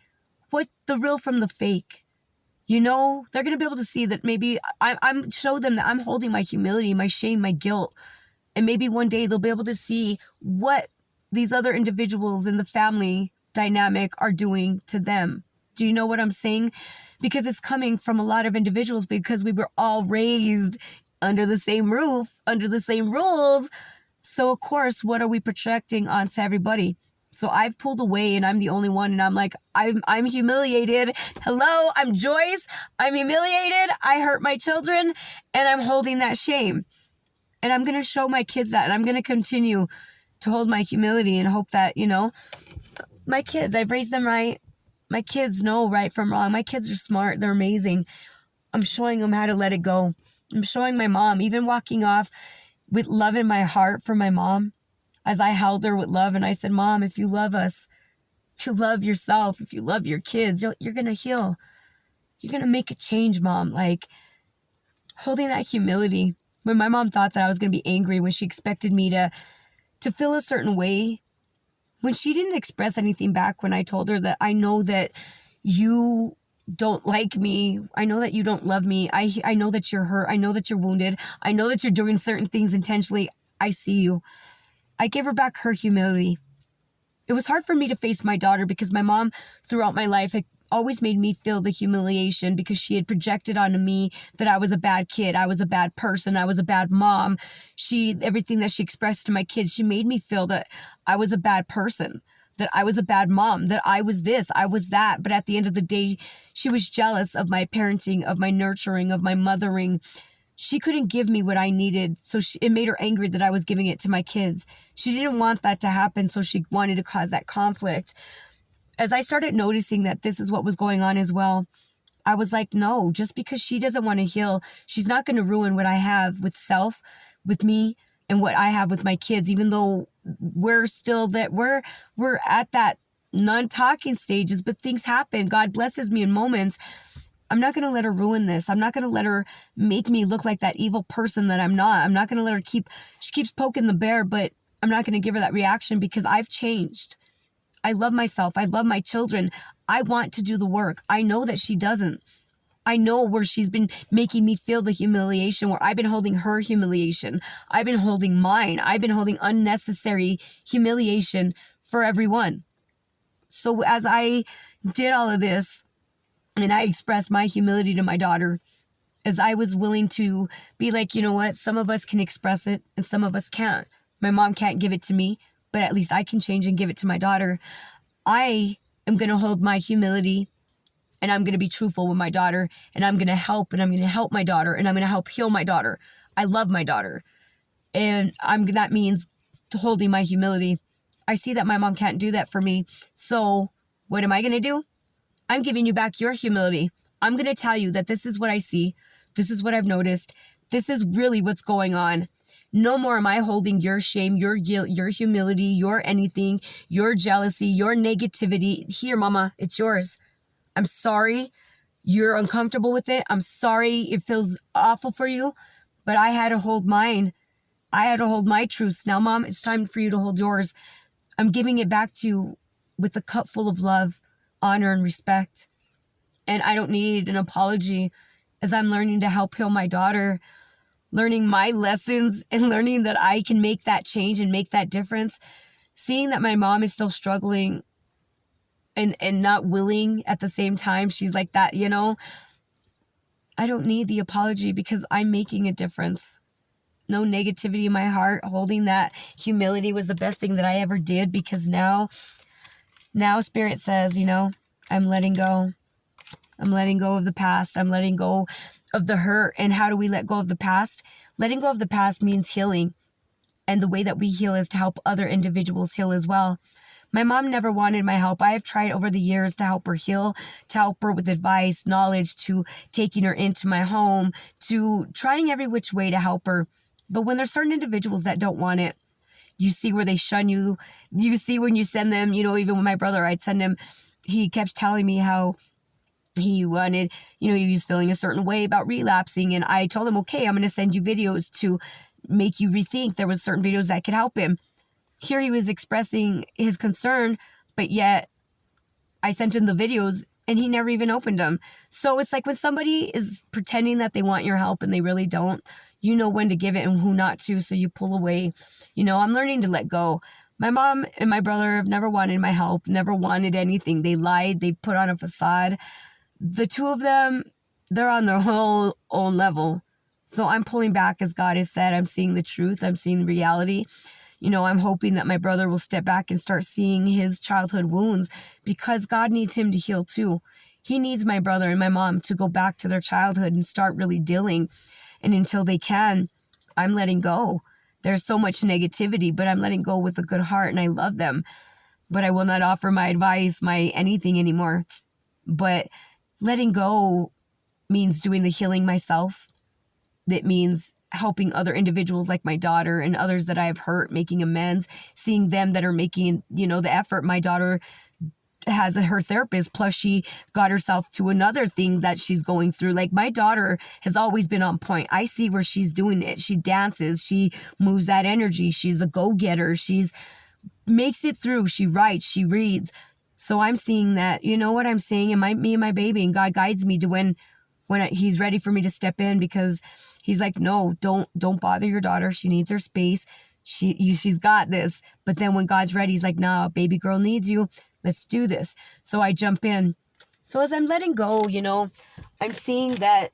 what the real from the fake. They're going to be able to see that maybe I'm show them that I'm holding my humility, my shame, my guilt. And maybe one day they'll be able to see what these other individuals in the family dynamic are doing to them. Do you know what I'm saying? Because it's coming from a lot of individuals because we were all raised under the same roof, under the same rules. So of course, what are we projecting onto everybody? So I've pulled away and I'm the only one. And I'm like, I'm humiliated. Hello, I'm Joyce. I'm humiliated. I hurt my children and I'm holding that shame. And I'm going to show my kids that. And I'm going to continue to hold my humility and hope that, my kids, I've raised them right. My kids know right from wrong. My kids are smart. They're amazing. I'm showing them how to let it go. I'm showing my mom, even walking off with love in my heart for my mom, as I held her with love. And I said, Mom, if you love us, if you love yourself, if you love your kids, you're going to heal. You're going to make a change, Mom. Like, holding that humility. When my mom thought that I was going to be angry, when she expected me to feel a certain way, when she didn't express anything back, when I told her that I know that you don't like me, I know that you don't love me, I know that you're hurt, I know that you're wounded, I know that you're doing certain things intentionally, I see you. I gave her back her humility. It was hard for me to face my daughter because my mom throughout my life had always made me feel the humiliation because she had projected onto me that I was a bad kid, I was a bad person, I was a bad mom. Everything that she expressed to my kids, she made me feel that I was a bad person, that I was a bad mom, that I was this, I was that. But at the end of the day, she was jealous of my parenting, of my nurturing, of my mothering. She couldn't give me what I needed, so it made her angry that I was giving it to my kids. She didn't want that to happen, so she wanted to cause that conflict. As I started noticing that this is what was going on as well, I was like, no, just because she doesn't want to heal, she's not going to ruin what I have with self, with me, and what I have with my kids, even though we're still that we're at that non-talking stages, but things happen. God blesses me in moments. I'm not going to let her ruin this. I'm not going to let her make me look like that evil person that I'm not. I'm not going to let her she keeps poking the bear, but I'm not going to give her that reaction because I've changed. I love myself. I love my children. I want to do the work. I know that she doesn't. I know where she's been making me feel the humiliation, where I've been holding her humiliation. I've been holding mine. I've been holding unnecessary humiliation for everyone. So as I did all of this and I expressed my humility to my daughter, as I was willing to be like, you know what, some of us can express it and some of us can't. My mom can't give it to me, but at least I can change and give it to my daughter. I am going to hold my humility and I'm going to be truthful with my daughter and I'm going to help my daughter and I'm going to help heal my daughter. I love my daughter and that means holding my humility. I see that my mom can't do that for me. So what am I going to do? I'm giving you back your humility. I'm going to tell you that this is what I see. This is what I've noticed. This is really what's going on. No more am I holding your shame, your guilt, your humility, your anything, your jealousy, your negativity. Here, mama, it's yours. I'm sorry. You're uncomfortable with it. I'm sorry. It feels awful for you, but I had to hold mine. I had to hold my truths. Now, Mom, it's time for you to hold yours. I'm giving it back to you with a cup full of love, honor, and respect. And I don't need an apology as I'm learning to help heal my daughter, learning my lessons and learning that I can make that change and make that difference. Seeing that my mom is still struggling and not willing at the same time. She's like that, you know. I don't need the apology because I'm making a difference. No negativity in my heart. Holding that humility was the best thing that I ever did, because now Spirit says, you know, I'm letting go. I'm letting go of the past. I'm letting go of the hurt. And how do we let go of the past? Letting go of the past means healing. And the way that we heal is to help other individuals heal as well. My mom never wanted my help. I have tried over the years to help her heal, to help her with advice, knowledge, to taking her into my home, to trying every which way to help her. But when there's certain individuals that don't want it, you see where they shun you. You see when you send them, you know, even with my brother, I'd send him, he kept telling me how he wanted, you know, he was feeling a certain way about relapsing. And I told him, okay, I'm going to send you videos to make you rethink. There was certain videos that could help him. Here he was expressing his concern, but yet I sent him the videos and he never even opened them. So it's like when somebody is pretending that they want your help and they really don't, you know when to give it and who not to, so you pull away. You know, I'm learning to let go. My mom and my brother have never wanted my help, never wanted anything. They lied. They put on a facade. The two of them, they're on their whole own level. So I'm pulling back, as God has said. I'm seeing the truth. I'm seeing the reality. You know, I'm hoping that my brother will step back and start seeing his childhood wounds, because God needs him to heal too. He needs my brother and my mom to go back to their childhood and start really dealing. And until they can, I'm letting go. There's so much negativity, but I'm letting go with a good heart, and I love them. But I will not offer my advice, my anything anymore. But letting go means doing the healing myself. That means helping other individuals like my daughter and others that I have hurt, making amends, seeing them that are making, you know, the effort. My daughter has her therapist, plus she got herself to another thing that she's going through. Like, my daughter has always been on point. I see where she's doing it. She dances, she moves that energy. She's a go-getter. She's makes it through. She writes, she reads. So I'm seeing that, you know what I'm saying, and me and my baby, and God guides me to when he's ready for me to step in, because he's like, no, don't bother your daughter. She needs her space. She's got this. But then when God's ready, he's like, nah, baby girl needs you. Let's do this. So I jump in. So as I'm letting go, you know, I'm seeing that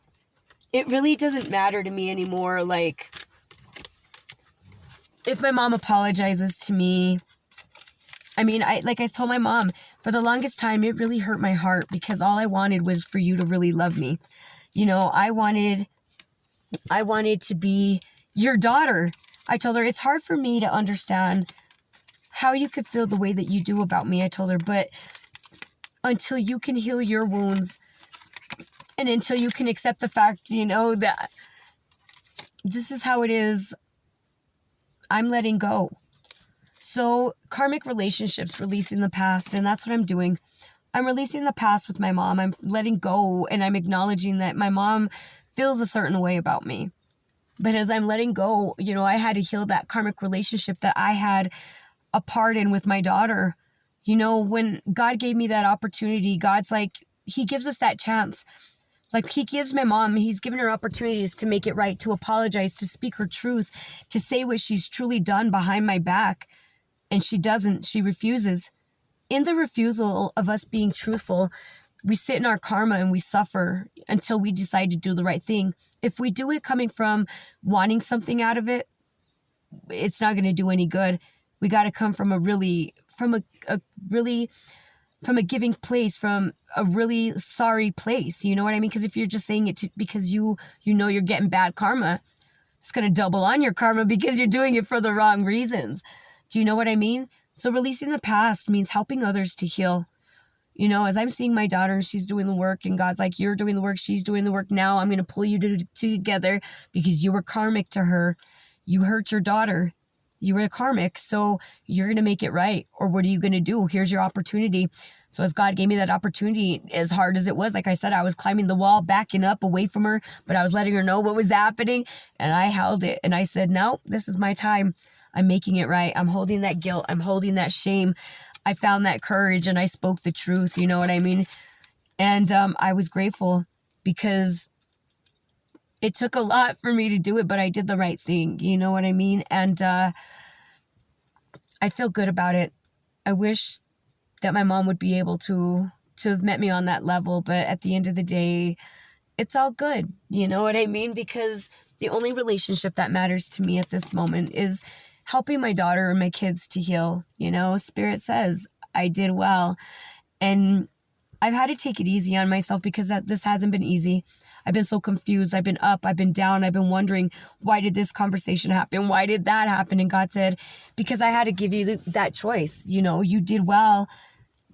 it really doesn't matter to me anymore. Like, if my mom apologizes to me, I mean, I told my mom, for the longest time, it really hurt my heart, because all I wanted was for you to really love me. You know, I wanted to be your daughter. I told her, it's hard for me to understand how you could feel the way that you do about me. I told her, but until you can heal your wounds, and until you can accept the fact, you know, that this is how it is, I'm letting go. So karmic relationships, releasing the past, and that's what I'm doing. I'm releasing the past with my mom. I'm letting go, and I'm acknowledging that my mom feels a certain way about me. But as I'm letting go, you know, I had to heal that karmic relationship that I had a part in with my daughter. You know, when God gave me that opportunity, God's like, he gives us that chance. Like, he gives my mom, he's given her opportunities to make it right, to apologize, to speak her truth, to say what she's truly done behind my back. And she doesn't. She refuses. In the refusal of us being truthful, we sit in our karma and we suffer until we decide to do the right thing. If we do it coming from wanting something out of it, it's not going to do any good. We got to come from a giving place, from a really sorry place. You know what I mean? Because if you're just saying it because you know you're getting bad karma, it's going to double on your karma because you're doing it for the wrong reasons. Do you know what I mean? So releasing the past means helping others to heal. You know, as I'm seeing my daughter, she's doing the work, and God's like, you're doing the work, she's doing the work. Now I'm going to pull you together because you were karmic to her. You hurt your daughter. You were karmic, so you're going to make it right. Or what are you going to do? Here's your opportunity. So as God gave me that opportunity, as hard as it was, like I said, I was climbing the wall, backing up away from her, but I was letting her know what was happening. And I held it and I said, no, this is my time. I'm making it right. I'm holding that guilt. I'm holding that shame. I found that courage and I spoke the truth. You know what I mean? And I was grateful because it took a lot for me to do it, but I did the right thing. You know what I mean? And I feel good about it. I wish that my mom would be able to have met me on that level, but at the end of the day, it's all good. You know what I mean? Because the only relationship that matters to me at this moment is helping my daughter and my kids to heal. You know, Spirit says I did well. And I've had to take it easy on myself because this hasn't been easy. I've been so confused. I've been up, I've been down. I've been wondering, why did this conversation happen? Why did that happen? And God said, because I had to give you that choice. You know, you did well,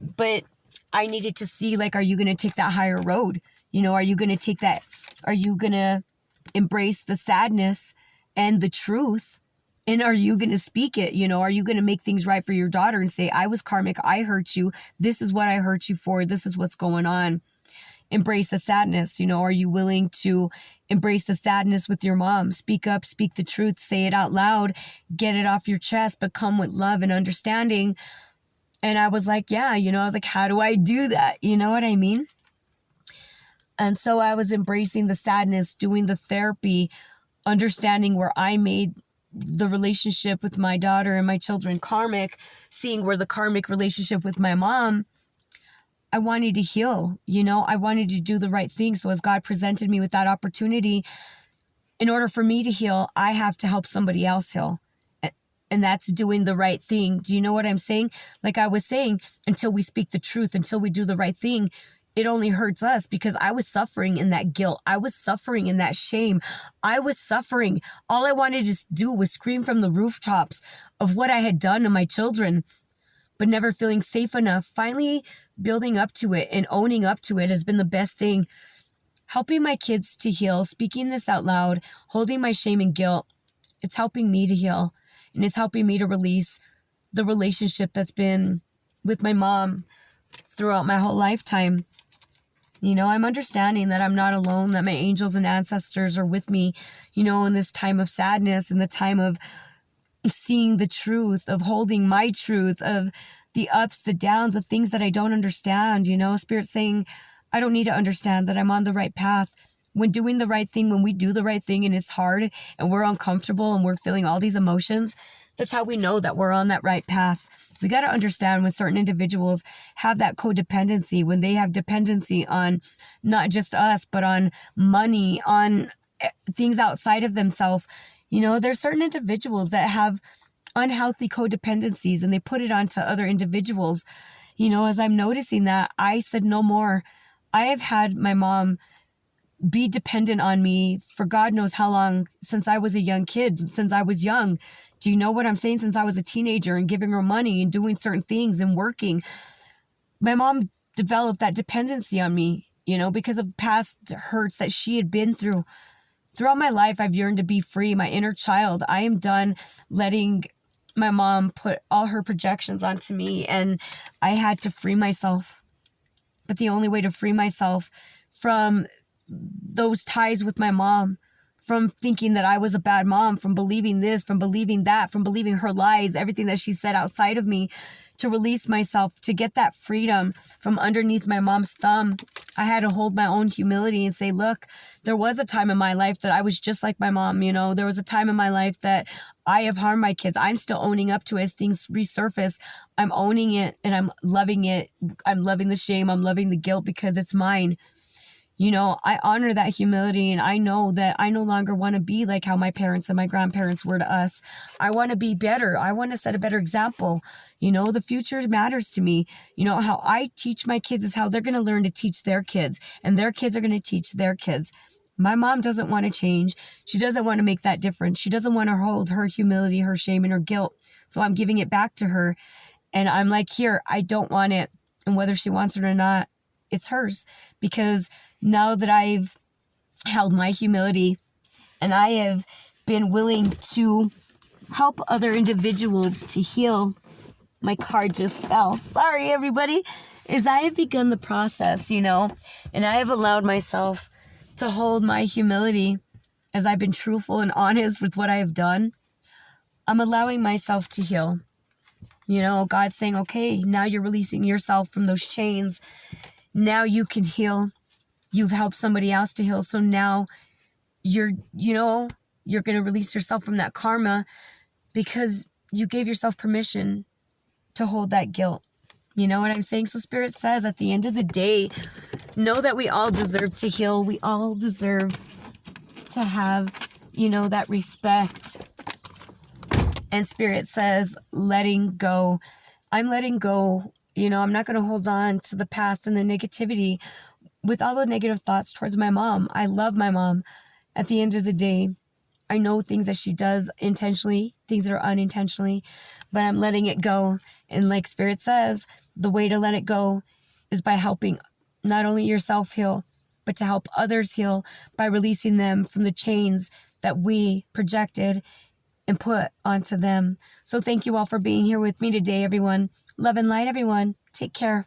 but I needed to see, like, are you going to take that higher road? You know, are you going to embrace the sadness and the truth? And are you going to speak it? You know, are you going to make things right for your daughter and say, I was karmic, I hurt you. This is what I hurt you for. This is what's going on. Embrace the sadness. You know, are you willing to embrace the sadness with your mom? Speak up, speak the truth, say it out loud, get it off your chest, but come with love and understanding. And I was like, yeah, you know, I was like, how do I do that? You know what I mean? And so I was embracing the sadness, doing the therapy, understanding where I made the relationship with my daughter and my children karmic, seeing where the karmic relationship with my mom, I wanted to heal, you know, I wanted to do the right thing. So as God presented me with that opportunity, in order for me to heal, I have to help somebody else heal. And that's doing the right thing. Do you know what I'm saying? Like I was saying, until we speak the truth, until we do the right thing, it only hurts us because I was suffering in that guilt. I was suffering in that shame. I was suffering. All I wanted to do was scream from the rooftops of what I had done to my children, but never feeling safe enough. Finally building up to it and owning up to it has been the best thing. Helping my kids to heal, speaking this out loud, holding my shame and guilt, it's helping me to heal. And it's helping me to release the relationship that's been with my mom throughout my whole lifetime. You know, I'm understanding that I'm not alone, that my angels and ancestors are with me, you know, in this time of sadness, in the time of seeing the truth, of holding my truth, of the ups, the downs, of things that I don't understand. You know, Spirit saying, I don't need to understand that I'm on the right path. When doing the right thing, when we do the right thing and it's hard and we're uncomfortable and we're feeling all these emotions, that's how we know that we're on that right path. We got to understand when certain individuals have that codependency, when they have dependency on not just us, but on money, on things outside of themselves. You know, there's certain individuals that have unhealthy codependencies and they put it onto other individuals. You know, as I'm noticing that, I said no more. I have had my mom be dependent on me for God knows how long, since I was a young kid, since I was young. Do you know what I'm saying? Since I was a teenager and giving her money and doing certain things and working. My mom developed that dependency on me, you know, because of past hurts that she had been through. Throughout my life, I've yearned to be free, my inner child. I am done letting my mom put all her projections onto me, and I had to free myself. But the only way to free myself from those ties with my mom, from thinking that I was a bad mom, from believing this, from believing that, from believing her lies, everything that she said outside of me, to release myself, to get that freedom from underneath my mom's thumb, I had to hold my own humility and say, look, there was a time in my life that I was just like my mom. You know, there was a time in my life that I have harmed my kids. I'm still owning up to it as things resurface. I'm owning it and I'm loving it. I'm loving the shame. I'm loving the guilt because it's mine. You know, I honor that humility, and I know that I no longer want to be like how my parents and my grandparents were to us. I want to be better. I want to set a better example. You know, the future matters to me. You know, how I teach my kids is how they're going to learn to teach their kids, and their kids are going to teach their kids. My mom doesn't want to change. She doesn't want to make that difference. She doesn't want to hold her humility, her shame, and her guilt. So I'm giving it back to her. And I'm like, here, I don't want it. And whether she wants it or not, it's hers. Because now that I've held my humility and I have been willing to help other individuals to heal. My card just fell. Sorry, everybody. As I have begun the process, and I have allowed myself to hold my humility as I've been truthful and honest with what I have done, I'm allowing myself to heal. God's saying, okay, now you're releasing yourself from those chains. Now you can heal. You've helped somebody else to heal. So now you're going to release yourself from that karma because you gave yourself permission to hold that guilt. You know what I'm saying? So Spirit says at the end of the day, know that we all deserve to heal. We all deserve to have, that respect. And Spirit says, letting go. I'm letting go. I'm not going to hold on to the past and the negativity with all the negative thoughts towards my mom. I love my mom. At the end of the day, I know things that she does intentionally, things that are unintentionally, but I'm letting it go. And like Spirit says, the way to let it go is by helping not only yourself heal, but to help others heal by releasing them from the chains that we projected and put onto them. So thank you all for being here with me today, everyone. Love and light, everyone. Take care.